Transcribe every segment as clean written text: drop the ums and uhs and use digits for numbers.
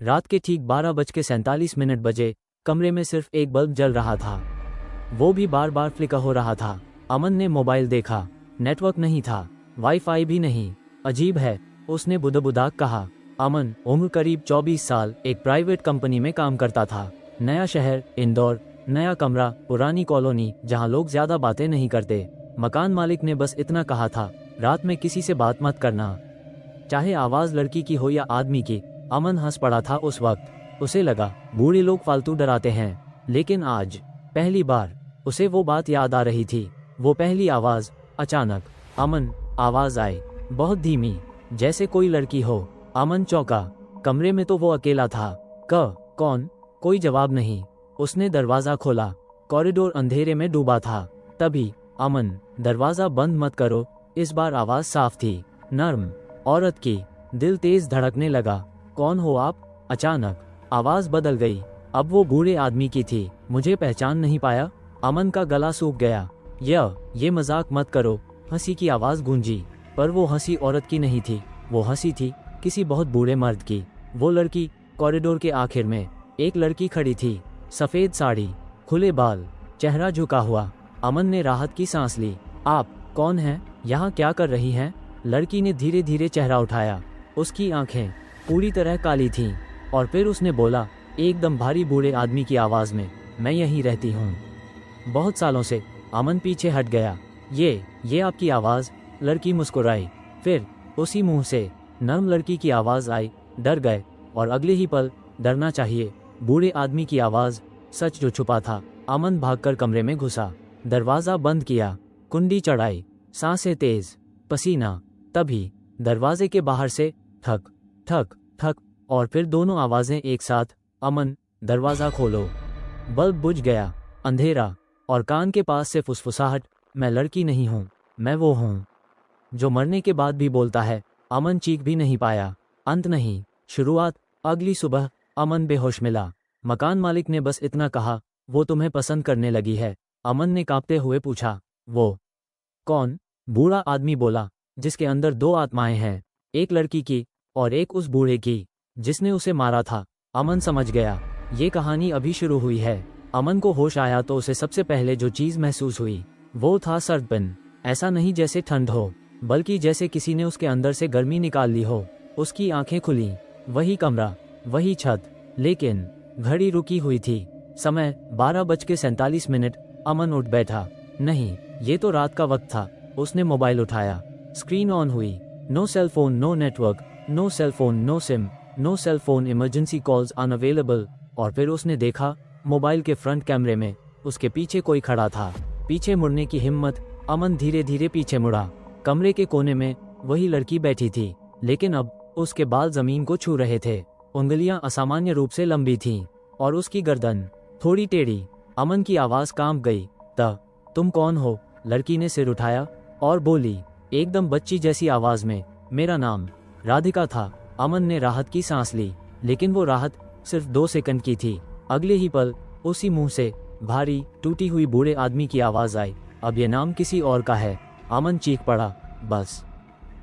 रात के ठीक 12:47 बजे कमरे में सिर्फ एक बल्ब जल रहा था, वो भी बार बार फ्लिकर हो रहा था। अमन ने मोबाइल देखा, नेटवर्क नहीं था, वाईफाई भी नहीं। अजीब है, उसने बुदबुदाक कहा। अमन, उम्र करीब 24 साल, एक प्राइवेट कंपनी में काम करता था। नया शहर इंदौर, नया कमरा, पुरानी कॉलोनी जहां लोग ज्यादा बातें नहीं करते। मकान मालिक ने बस इतना कहा था, रात में किसी से बात मत करना, चाहे आवाज लड़की की हो या आदमी की। अमन हंस पड़ा था उस वक्त। उसे लगा बूढ़े लोग फालतू डराते हैं, लेकिन आज पहली बार उसे वो बात याद आ रही थी, वो पहली आवाज। अचानक अमन, आवाज आई, बहुत धीमी, जैसे कोई लड़की हो। अमन चौंका, कमरे में तो वो अकेला था। कौन? कोई जवाब नहीं। उसने दरवाजा खोला, कॉरिडोर अंधेरे में डूबा था। तभी, अमन, दरवाजा बंद मत करो। इस बार आवाज साफ थी, नर्म, औरत की। दिल तेज धड़कने लगा। कौन हो आप? अचानक आवाज बदल गई, अब वो बूढ़े आदमी की थी। मुझे पहचान नहीं पाया? अमन का गला सूख गया। ये मजाक मत करो। हंसी की आवाज गूंजी, पर वो हंसी औरत की नहीं थी, वो हंसी थी किसी बहुत बूढ़े मर्द की। वो लड़की, कॉरिडोर के आखिर में एक लड़की खड़ी थी, सफेद साड़ी, खुले बाल, चेहरा झुका हुआ। अमन ने राहत की सांस ली। आप कौन हैं? यहाँ क्या कर रही हैं? लड़की ने धीरे धीरे चेहरा उठाया। उसकी आंखें पूरी तरह काली थीं, और फिर उसने बोला, एकदम भारी बूढ़े आदमी की आवाज में, मैं यहीं रहती हूँ, बहुत सालों से। अमन पीछे हट गया। ये आपकी आवाज? लड़की मुस्कुराई। फिर उसी मुंह से नर्म लड़की की आवाज आई। डर गए, और अगले ही पल, डरना चाहिए, बूढ़े आदमी की आवाज, सच जो छुपा था। अमन भागकर कमरे में घुसा, दरवाजा बंद किया, कुंडी चढ़ाई, सांसें तेज, पसीना। तभी दरवाजे के बाहर से ठक ठक ठक, और फिर दोनों आवाजें एक साथ। अमन, दरवाजा खोलो। बल्ब बुझ गया, अंधेरा, और कान के पास से फुसफुसाहट, मैं लड़की नहीं हूँ, मैं वो हूँ जो मरने के बाद भी बोलता है। अमन चीख भी नहीं पाया। अंत नहीं, शुरुआत। अगली सुबह अमन बेहोश मिला। मकान मालिक ने बस इतना कहा, वो तुम्हें पसंद करने लगी है। अमन ने कांपते हुए पूछा, वो कौन? बूढ़ा आदमी बोला, जिसके अंदर दो आत्माएं हैं, एक लड़की की और एक उस बूढ़े की जिसने उसे मारा था। अमन समझ गया, ये कहानी अभी शुरू हुई है। अमन को होश आया तो उसे सबसे पहले जो चीज महसूस हुई वो था सर्दपन। ऐसा नहीं जैसे ठंड हो, बल्कि जैसे किसी ने उसके अंदर से गर्मी निकाल ली हो। उसकी आंखें खुली, वही कमरा, वही छत, लेकिन घड़ी रुकी हुई थी। समय 12:47। अमन उठ बैठा। नहीं, ये तो रात का वक्त था। उसने मोबाइल उठाया, स्क्रीन ऑन हुई। No cell phone, no network, no cell phone, no SIM, no cell phone, emergency calls unavailable. और फिर उसने देखा, मोबाइल के फ्रंट कैमरे में उसके पीछे कोई खड़ा था। पीछे मुड़ने की हिम्मत। अमन धीरे धीरे पीछे मुड़ा। कमरे के कोने में वही लड़की बैठी थी, लेकिन अब उसके बाल जमीन को छू रहे थे। उंगलियां असामान्य रूप से लंबी थीं, और उसकी गर्दन थोड़ी टेढ़ी। अमन की आवाज कांप गई। तुम कौन हो? लड़की ने सिर उठाया और बोली, एकदम बच्ची जैसी आवाज में, मेरा नाम राधिका था। अमन ने राहत की सांस ली, लेकिन वो राहत सिर्फ 2 सेकंड की थी। अगले ही पल उसी मुंह से भारी, टूटी हुई बूढ़े आदमी की आवाज आई, अब ये नाम किसी और का है। अमन चीख पड़ा, बस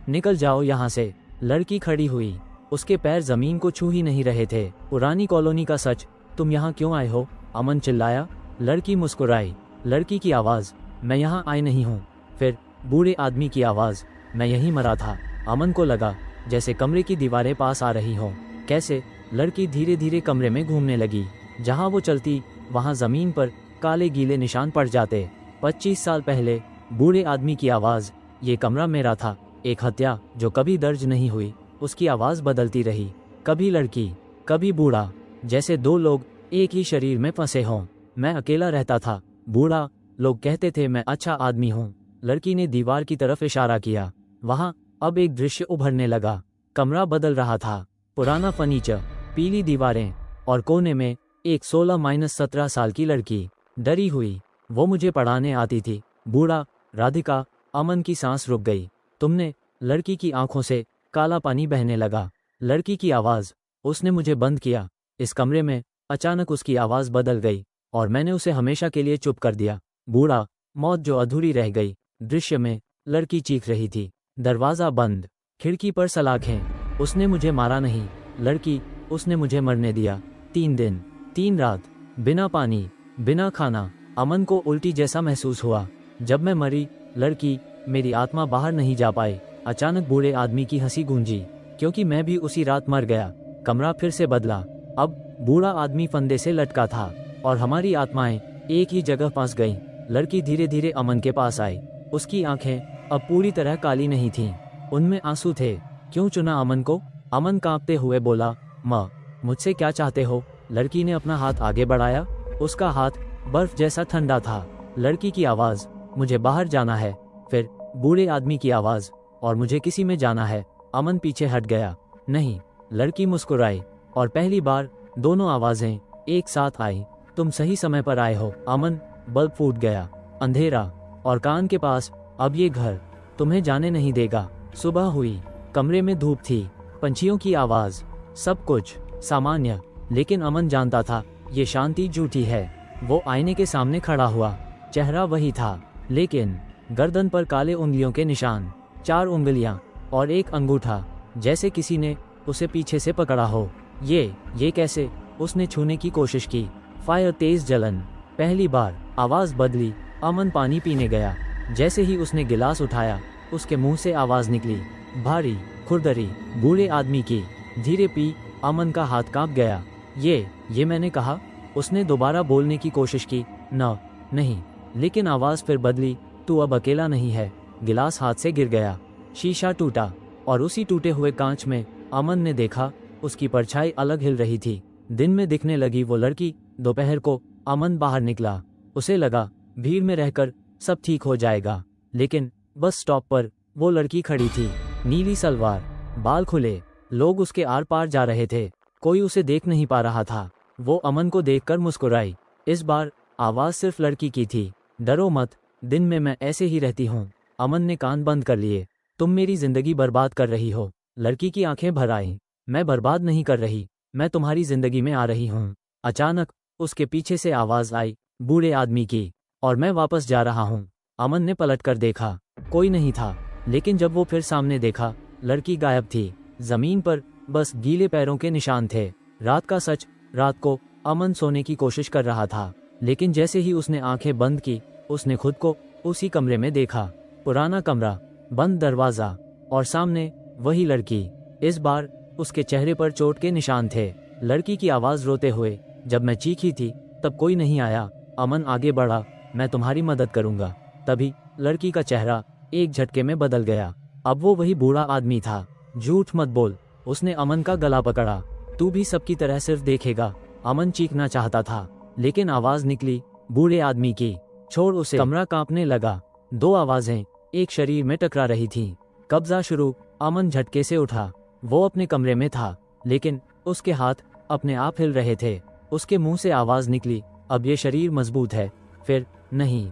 निकल जाओ यहाँ से। लड़की खड़ी हुई, उसके पैर जमीन को छू ही नहीं रहे थे। पुरानी कॉलोनी का सच, तुम यहाँ क्यों आए हो? अमन चिल्लाया। लड़की मुस्कुराई। लड़की की आवाज, मैं यहाँ आई नहीं हूँ। फिर बूढ़े आदमी की आवाज, मैं यहीं मरा था। अमन को लगा जैसे कमरे की दीवारें पास आ रही हों। कैसे? लड़की धीरे धीरे कमरे में घूमने लगी। जहाँ वो चलती, वहाँ जमीन पर काले गीले निशान पड़ जाते। 25 साल पहले, बूढ़े आदमी की आवाज, ये कमरा मेरा था। एक हत्या जो कभी दर्ज नहीं हुई। उसकी आवाज बदलती रही, कभी लड़की, कभी बूढ़ा, जैसे 2 लोग एक ही शरीर में फंसे हों। मैं अकेला रहता था। बूढ़ा, लोग कहते थे मैं अच्छा आदमी हूँ। लड़की ने दीवार की तरफ इशारा किया। वहाँ अब एक दृश्य उभरने लगा। कमरा बदल रहा था। पुराना फर्नीचर, पीली दीवारें, और कोने में एक 16-17 साल की लड़की, डरी हुई। वो मुझे पढ़ाने आती थी। बूढ़ा, राधिका। अमन की सांस रुक गई। तुमने? लड़की की आंखों से काला पानी बहने लगा। लड़की की आवाज, उसने मुझे बंद किया इस कमरे में। अचानक उसकी आवाज बदल गई, और मैंने उसे हमेशा के लिए चुप कर दिया। बूढ़ा, मौत जो अधूरी रह गई। दृश्य में लड़की चीख रही थी। दरवाजा बंद, खिड़की पर सलाखें। उसने मुझे मारा नहीं। लड़की, उसने मुझे मरने दिया। 3 दिन 3 रात बिना पानी बिना खाना। अमन को उल्टी जैसा महसूस हुआ। जब मैं मरी लड़की, मेरी आत्मा बाहर नहीं जा पाई। अचानक बूढ़े आदमी की हंसी गूंजी, क्योंकि मैं भी उसी रात मर गया। कमरा फिर से बदला। अब बूढ़ा आदमी फंदे से लटका था और हमारी आत्माएं एक ही जगह फंस गईं। लड़की धीरे धीरे अमन के पास आई। उसकी आंखें अब पूरी तरह काली नहीं थीं, उनमें आंसू थे। क्यों चुना अमन को? अमन कांपते हुए बोला, माँ, मुझसे क्या चाहते हो? लड़की ने अपना हाथ आगे बढ़ाया। उसका हाथ बर्फ जैसा ठंडा था। लड़की की आवाज़, मुझे बाहर जाना है। फिर बूढ़े आदमी की आवाज़, और मुझे किसी में जाना है। अमन पीछे हट गया। नहीं। लड़की मुस्कुराई और पहली बार दोनों आवाज़ें एक साथ आई। तुम सही समय पर आए हो अमन। बल्ब फूट गया। अंधेरा और कान के पास। अब ये घर तुम्हें जाने नहीं देगा। सुबह हुई। कमरे में धूप थी, पंछियों की आवाज़, सब कुछ सामान्य। लेकिन अमन जानता था ये शांति झूठी है। वो आईने के सामने खड़ा हुआ। चेहरा वही था, लेकिन गर्दन पर काले उंगलियों के निशान, 4 उंगलियां और एक अंगूठा, जैसे किसी ने उसे पीछे से पकड़ा हो। ये कैसे? उसने छूने की कोशिश की। फायर, तेज जलन। पहली बार आवाज़ बदली। अमन पानी पीने गया। जैसे ही उसने गिलास उठाया, उसके मुंह से आवाज़ निकली, भारी, खुरदरी, बूढ़े आदमी की। धीरे पी। अमन का हाथ कांप गया। ये मैंने कहा। उसने दोबारा बोलने की कोशिश की, नहीं। लेकिन आवाज़ फिर बदली, तू अब अकेला नहीं है। गिलास हाथ से गिर गया। शीशा टूटा और उसी टूटे हुए कांच में अमन ने देखा, उसकी परछाई अलग हिल रही थी। दिन में दिखने लगी वो लड़की। दोपहर को अमन बाहर निकला। उसे लगा भीड़ में रहकर सब ठीक हो जाएगा, लेकिन बस स्टॉप पर वो लड़की खड़ी थी। नीली सलवार, बाल खुले। लोग उसके आर पार जा रहे थे। कोई उसे देख नहीं पा रहा था। वो अमन को देखकर मुस्कुराई। इस बार आवाज़ सिर्फ लड़की की थी, डरो मत, दिन में मैं ऐसे ही रहती हूँ। अमन ने कान बंद कर लिए। तुम मेरी जिंदगी बर्बाद कर रही हो। लड़की की आंखें भर आईं। मैं बर्बाद नहीं कर रही, मैं तुम्हारी जिंदगी में आ रही हूँ। अचानक उसके पीछे से आवाज़ आई, बूढ़े आदमी की, और मैं वापस जा रहा हूँ। अमन ने पलट कर देखा, कोई नहीं था। लेकिन जब वो फिर सामने देखा, लड़की गायब थी। जमीन पर बस गीले पैरों के निशान थे। रात का सच। रात को अमन सोने की कोशिश कर रहा था, लेकिन जैसे ही उसने आंखें बंद की, उसने खुद को उसी कमरे में देखा। पुराना कमरा, बंद दरवाज़ा, और सामने वही लड़की। इस बार उसके चेहरे पर चोट के निशान थे। लड़की की आवाज़ रोते हुए, जब मैं चीखी थी तब कोई नहीं आया। अमन आगे बढ़ा, मैं तुम्हारी मदद करूंगा। तभी लड़की का चेहरा एक झटके में बदल गया। अब वो वही बूढ़ा आदमी था। झूठ मत बोल। उसने अमन का गला पकड़ा। तू भी सबकी तरह सिर्फ देखेगा। अमन चीखना चाहता था, लेकिन आवाज़ निकली बूढ़े आदमी की, छोड़ उसे। कमरा कांपने लगा। 2 आवाज़ें एक शरीर में टकरा रही थीं। कब्जा शुरू। अमन झटके से उठा। वो अपने कमरे में था, लेकिन उसके हाथ अपने आप हिल रहे थे। उसके मुंह से आवाज़ निकली, अब ये शरीर मजबूत है। फिर, नहीं,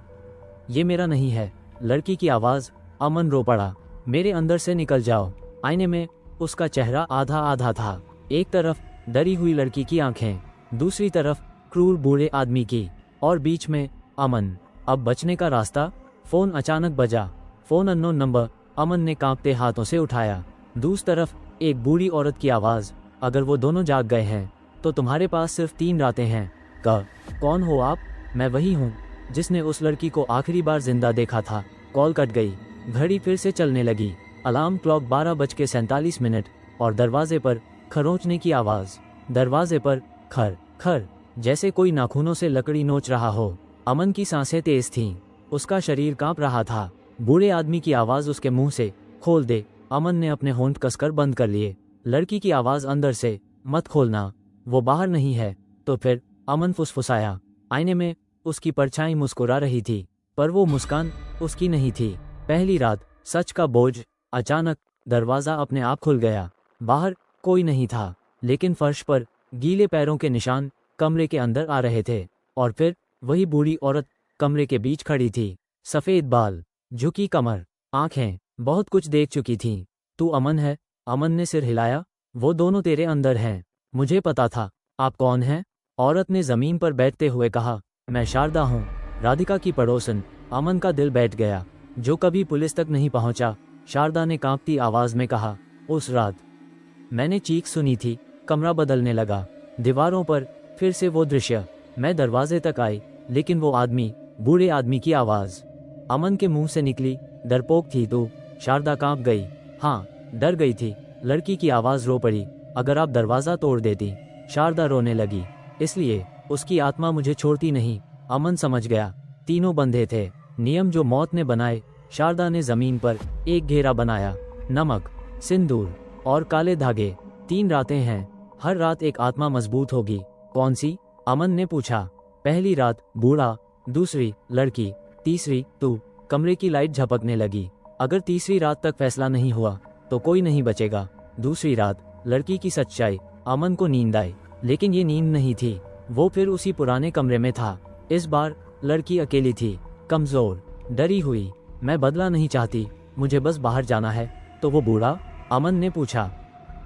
ये मेरा नहीं है। लड़की की आवाज़। अमन रो पड़ा, मेरे अंदर से निकल जाओ। आईने में उसका चेहरा आधा आधा था। एक तरफ डरी हुई लड़की की आंखें, दूसरी तरफ क्रूर बूढ़े आदमी की, और बीच में अमन। अब बचने का रास्ता। फ़ोन अचानक बजा। Phone unknown number. अमन ने कांपते हाथों से उठाया। दूसरी तरफ एक बूढ़ी औरत की आवाज़, अगर वो दोनों जाग गए हैं तो तुम्हारे पास सिर्फ 3 रातें हैं। कौन हो आप? मैं वही हूँ जिसने उस लड़की को आखिरी बार जिंदा देखा था। कॉल कट गई। घड़ी फिर से चलने लगी। अलार्म क्लॉक 12:47 और दरवाजे पर खरोंचने की आवाज़। दरवाजे पर खर खर, जैसे कोई नाखूनों से लकड़ी नोच रहा हो। अमन की सांसें तेज थीं। उसका शरीर कांप रहा था। बूढ़े आदमी की आवाज़ उसके मुंह से, खोल दे। अमन ने अपने होंठ कसकर बंद कर लिए। लड़की की आवाज़ अंदर से, मत खोलना, वो बाहर नहीं है। तो फिर अमन फुसफुसाया। आईने में उसकी परछाई मुस्कुरा रही थी, पर वो मुस्कान उसकी नहीं थी। पहली रात, सच का बोझ। अचानक दरवाज़ा अपने आप खुल गया। बाहर कोई नहीं था, लेकिन फर्श पर गीले पैरों के निशान कमरे के अंदर आ रहे थे। और फिर वही बूढ़ी औरत कमरे के बीच खड़ी थी। सफ़ेद बाल, झुकी कमर, आंखें, बहुत कुछ देख चुकी थीं। तू अमन है? अमन ने सिर हिलाया। वो दोनों तेरे अंदर हैं। मुझे पता था। आप कौन हैं? औरत ने ज़मीन पर बैठते हुए कहा, मैं शारदा हूँ, राधिका की पड़ोसन। अमन का दिल बैठ गया, जो कभी पुलिस तक नहीं पहुंचा। शारदा ने कांपती आवाज़ में कहा, उस रात मैंने चीख सुनी थी, कमरा बदलने लगा। दीवारों पर फिर से वो दृश्य। मैं दरवाजे तक आई, लेकिन वो आदमी, बूढ़े आदमी की आवाज़ अमन के मुंह से निकली। डरपोक थी तू? शारदा कांप गई। हाँ, डर गई थी। लड़की की आवाज़ रो पड़ी। अगर आप दरवाज़ा तोड़ देती। शारदा रोने लगी। इसलिए उसकी आत्मा मुझे छोड़ती नहीं। अमन समझ गया। तीनों बंधे थे। नियम जो मौत ने बनाए। शारदा ने जमीन पर एक घेरा बनाया। नमक, सिंदूर और काले धागे। 3 रातें हैं। हर रात एक आत्मा मजबूत होगी। कौन सी? अमन ने पूछा। पहली रात बूढ़ा, दूसरी लड़की, तीसरी तू। कमरे की लाइट झपकने लगी। अगर तीसरी रात तक फैसला नहीं हुआ तो कोई नहीं बचेगा। दूसरी रात लड़की की सच्चाई। अमन को नींद आई, लेकिन ये नींद नहीं थी। वो फिर उसी पुराने कमरे में था। इस बार लड़की अकेली थी, कमजोर, डरी हुई। मैं बदला नहीं चाहती, मुझे बस बाहर जाना है। तो वो बूढ़ा? अमन ने पूछा।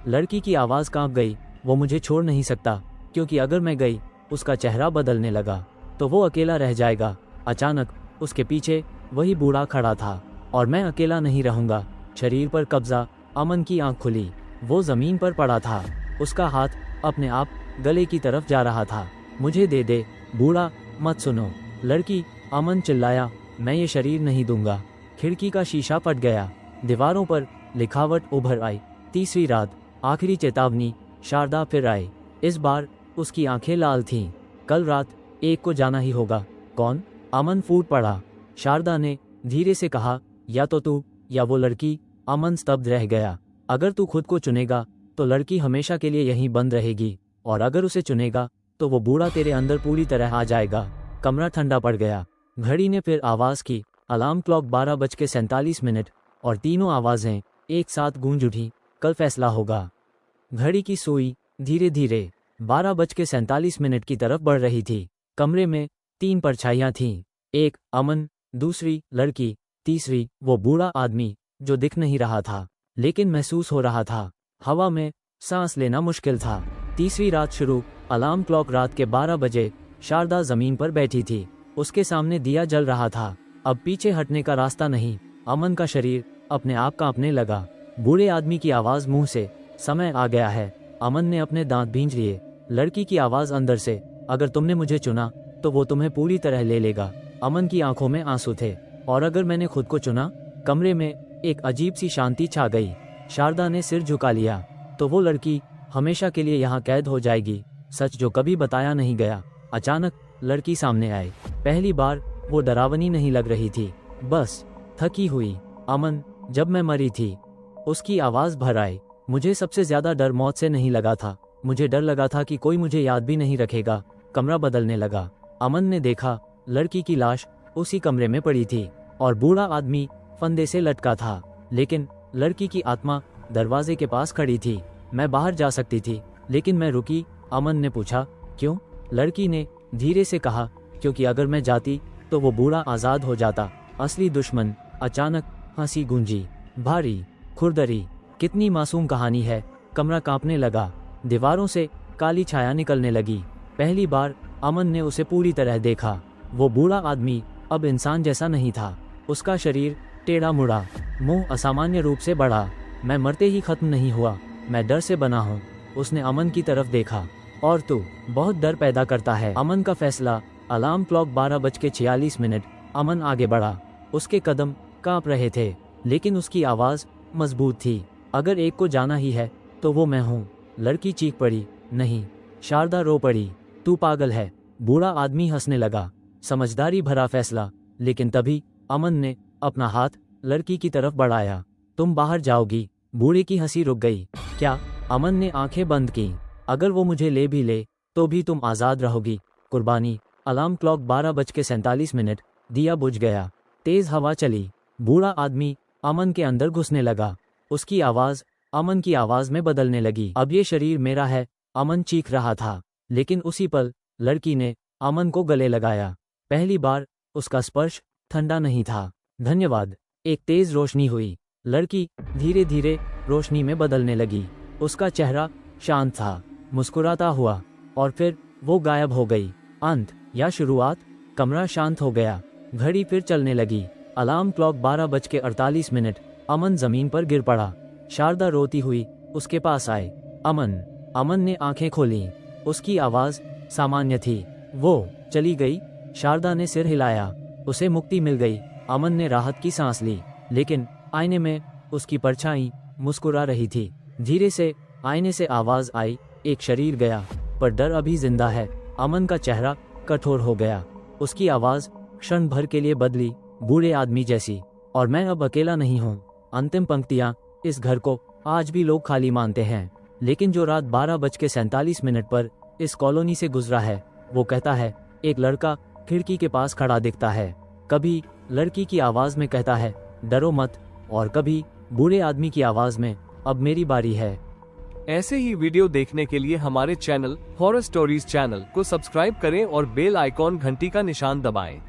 लड़की की आवाज़ कांप गई। वो मुझे छोड़ नहीं सकता, क्योंकि अगर मैं गई, उसका चेहरा बदलने लगा तो वो अकेला रह जाएगा। अचानक उसके पीछे वही बूढ़ा खड़ा था। और मैं अकेला नहीं रहूंगा। शरीर पर कब्जा। अमन की आंख खुली। वो जमीन पर पड़ा था। उसका हाथ अपने आप गले की तरफ जा रहा था। मुझे दे दे। बूढ़ा, मत सुनो। लड़की, अमन चिल्लाया। मैं ये शरीर नहीं दूंगा। खिड़की का शीशा फट गया। दीवारों पर लिखावट उभर आई। तीसरी रात, आखिरी चेतावनी। शारदा फिर आई। इस बार उसकी आंखें लाल थीं। कल रात एक को जाना ही होगा। कौन? अमन फूट पड़ा। शारदा ने धीरे से कहा, या तो तू या वो लड़की। अमन स्तब्ध रह गया। अगर तू खुद को चुनेगा तो लड़की हमेशा के लिए यहीं बंद रहेगी, और अगर उसे चुनेगा तो वो बूढ़ा तेरे अंदर पूरी तरह आ जाएगा। कमरा ठंडा पड़ गया। घड़ी ने फिर आवाज़ की। अलार्म क्लॉक 12:47 और तीनों आवाज़ें एक साथ गूंज उठी। कल फैसला होगा। घड़ी की सुई धीरे धीरे 12:47 की तरफ बढ़ रही थी। कमरे में 3 परछाइयां थीं। एक अमन, दूसरी लड़की, तीसरी वो बूढ़ा आदमी जो दिख नहीं रहा था, लेकिन महसूस हो रहा था। हवा में सांस लेना मुश्किल था। तीसरी रात शुरू। अलार्म क्लॉक रात के 12 बजे। शारदा जमीन पर बैठी थी। उसके सामने दिया जल रहा था। अब पीछे हटने का रास्ता नहीं। अमन का शरीर अपने आप कांपने लगा। बूढ़े आदमी की आवाज़ मुंह से, समय आ गया है। अमन ने अपने दांत भींच लिए। लड़की की आवाज़ अंदर से, अगर तुमने मुझे चुना तो वो तुम्हें पूरी तरह ले लेगा। अमन की आंखों में आंसू थे। और अगर मैंने खुद को चुना? कमरे में एक अजीब सी शांति छा गई। शारदा ने सिर झुका लिया। तो वो लड़की हमेशा के लिए यहाँ कैद हो जाएगी। सच जो कभी बताया नहीं गया। अचानक लड़की सामने आई। पहली बार वो डरावनी नहीं लग रही थी, बस थकी हुई। अमन, जब मैं मरी थी। उसकी आवाज़ भर आई। मुझे सबसे ज्यादा डर मौत से नहीं लगा था। मुझे डर लगा था कि कोई मुझे याद भी नहीं रखेगा। कमरा बदलने लगा। अमन ने देखा, लड़की की लाश उसी कमरे में पड़ी थी और बूढ़ा आदमी फंदे से लटका था। लेकिन लड़की की आत्मा दरवाजे के पास खड़ी थी। मैं बाहर जा सकती थी, लेकिन मैं रुकी। अमन ने पूछा, क्यों? लड़की ने धीरे से कहा, क्योंकि अगर मैं जाती तो वो बूढ़ा आज़ाद हो जाता, असली दुश्मन। अचानक हंसी गूंजी, भारी, खुरदरी। कितनी मासूम कहानी है। कमरा कांपने लगा। दीवारों से काली छाया निकलने लगी। पहली बार अमन ने उसे पूरी तरह देखा। वो बूढ़ा आदमी अब इंसान जैसा नहीं था। उसका शरीर टेढ़ा मुड़ा, मुंह असामान्य रूप से बढ़ा। मैं मरते ही खत्म नहीं हुआ, मैं डर से बना हूँ। उसने अमन की तरफ देखा। और तू बहुत डर पैदा करता है। अमन का फैसला। Alarm clock 12:46। अमन आगे बढ़ा। उसके कदम कांप रहे थे, लेकिन उसकी आवाज़ मजबूत थी। अगर एक को जाना ही है तो वो मैं हूँ। लड़की चीख पड़ी। नहीं। शारदा रो पड़ी। तू पागल है। बूढ़ा आदमी हंसने लगा। समझदारी भरा फैसला। लेकिन तभी अमन ने अपना हाथ लड़की की तरफ बढ़ाया। तुम बाहर जाओगी। बूढ़े की हंसी रुक गई। क्या? अमन ने आंखें बंद की। अगर वो मुझे ले भी ले तो भी तुम आज़ाद रहोगी। कुर्बानी। Alarm clock 12:47। दिया बुझ गया। तेज हवा चली। बूढ़ा आदमी अमन के अंदर घुसने लगा। उसकी आवाज़ अमन की आवाज़ में बदलने लगी। अब ये शरीर मेरा है। अमन चीख रहा था। लेकिन उसी पल लड़की ने अमन को गले लगाया। पहली बार उसका स्पर्श ठंडा नहीं था। धन्यवाद। एक तेज रोशनी हुई। लड़की धीरे धीरे रोशनी में बदलने लगी। उसका चेहरा शांत था, मुस्कुराता हुआ, और फिर वो गायब हो गई। अंत या शुरुआत? कमरा शांत हो गया। घड़ी फिर चलने लगी। Alarm clock 12:48। अमन जमीन पर गिर पड़ा। शारदा रोती हुई उसके पास आए। अमन, अमन ने आंखें खोलीं। उसकी आवाज सामान्य थी। वो चली गई? शारदा ने सिर हिलाया। उसे मुक्ति मिल गई। अमन ने राहत की सांस ली, लेकिन आईने में उसकी परछाई मुस्कुरा रही थी। धीरे से आईने से आवाज आई, एक शरीर गया, पर डर अभी जिंदा है। अमन का चेहरा कठोर हो गया। उसकी आवाज क्षण भर के लिए बदली, बूढ़े आदमी जैसी। और मैं अब अकेला नहीं हूँ। अंतिम पंक्तियां। इस घर को आज भी लोग खाली मानते हैं, लेकिन जो रात 12:47 पर इस कॉलोनी से गुजरा है, वो कहता है, एक लड़का खिड़की के पास खड़ा दिखता है। कभी लड़की की आवाज में कहता है, डरो मत, और कभी बूढ़े आदमी की आवाज में, अब मेरी बारी है। ऐसे ही वीडियो देखने के लिए हमारे चैनल हॉरर स्टोरीज चैनल को सब्सक्राइब करें और बेल आइकॉन घंटी का निशान दबाएं।